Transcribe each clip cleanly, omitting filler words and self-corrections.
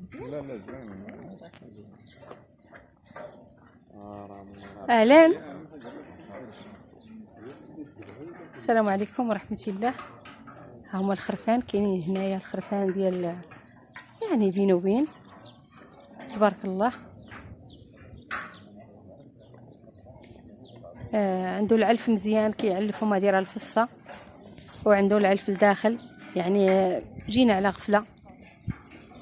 لا لا زين. اهلا، السلام عليكم ورحمه الله. ها هما الخرفان كاينين هنايا، الخرفان ديال يعني بين وبين تبارك الله. عنده العلف مزيان، كيعلفو ما دايره الفصه، وعنده العلف لداخل، يعني جينا على غفله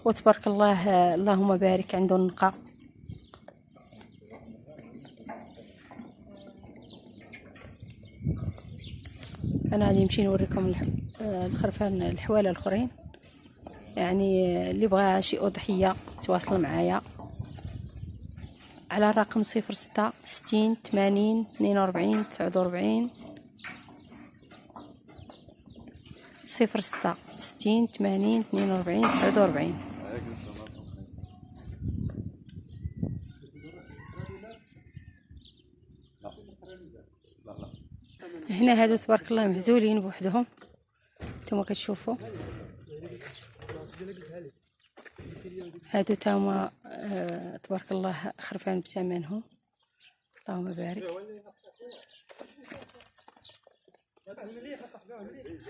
وتبارك الله. اللهم بارك، عنده النقا. انا غادي نمشي نوريكم الخرفان الحواله الاخرين. يعني اللي بغى شي اضحيه تواصل معايا على الرقم 06 60 80 42 49 06 60 80 42 49. هنا هادو تبارك الله مهزولين بوحدهم، نتوما كتشوفوا. هادو تاهما تبارك الله خرفان بثمنهم، اللهم بارك.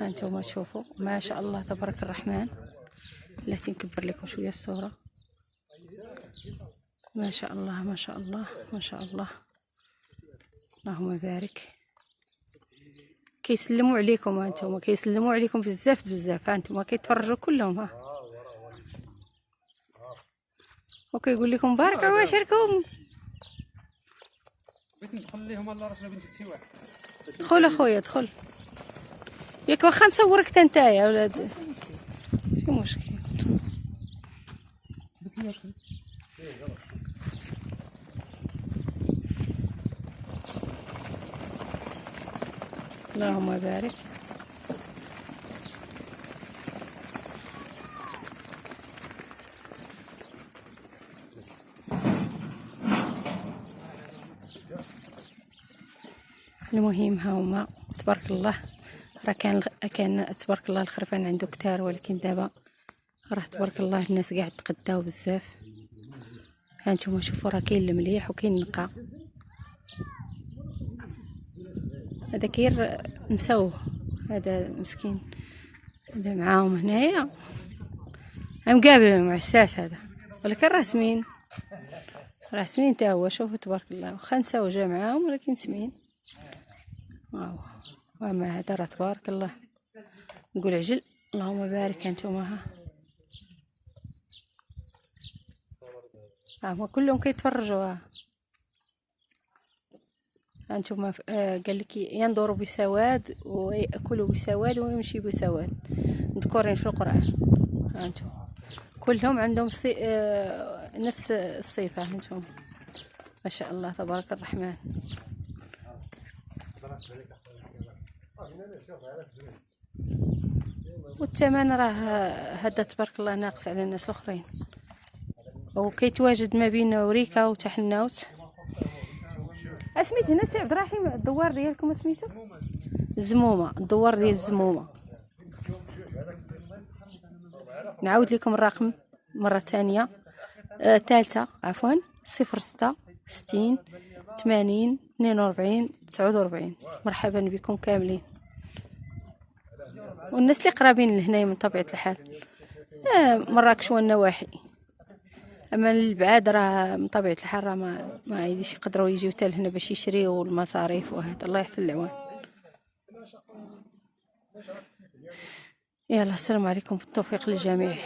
هانتوما شوفوا ما شاء الله تبارك الرحمن. بلاتي نكبر لكم شويه الصوره. ما شاء الله ما شاء الله ما شاء الله، اللهم بارك. كيسلموا عليكم، هانتوما كيسلموا عليكم بزاف بزاف. هانتوما كيتفرجوا كلهم، ها وكيقول لكم بارك عواشركم. بغيت ندخل لهم الله راسنا بنت شي واحد. دخل اخويا دخل، ياك واخا نصورك حتى نتايا ولاد، شي مشكل. اللهم بارك. المهم ها هما تبارك الله. راه كان تبارك الله الخرفان عنده كتار، ولكن دابا راه تبارك الله الناس قاعد تقداو بزاف. ها نتوما شوفوا، راه كاين المليح وكاين النقا. هذا كير نساوه، هذا مسكين هذا معاهم هنايا مقابل معساس هذا، ولكن راه سمين، راه سمين تا هو. شوفوا تبارك الله، واخا نساو جا معاهم ولكن سمين. واما هذا راه تبارك الله نقول عجل، اللهم بارك. هانتوما ها هما كلهم كيتفرجوا. هانتوما قال لك ينظروا بسواد ويأكلوا بسواد ويمشي بسواد، مذكورين في القرآن. هانتوما كلهم عندهم نفس الصفة. هانتوما ما شاء الله تبارك الرحمن. والثمن راه هذا تبارك الله ناقص على الناس الاخرين، وكيتواجد ما بين وريكا وتحناوت. اسميت هنا سي عبد الرحيم الدوار ديالكم سميتو الزمومه، الدوار ديال الزمومه. نعاود لكم الرقم مره ثانيه، ثالثه عفوا، 06 60 80 42 49. مرحبا بكم كاملين، والناس اللي قرابين لهنايا من طبيعه الحال مراكش والنواحي. اما البعاد راه من طبيعه الحال راه ما يديش يقدروا يجيو حتى لهنا باش يشريو المصاريف وهذا. الله يحسن العوان. يلا السلام عليكم، بالتوفيق للجميع.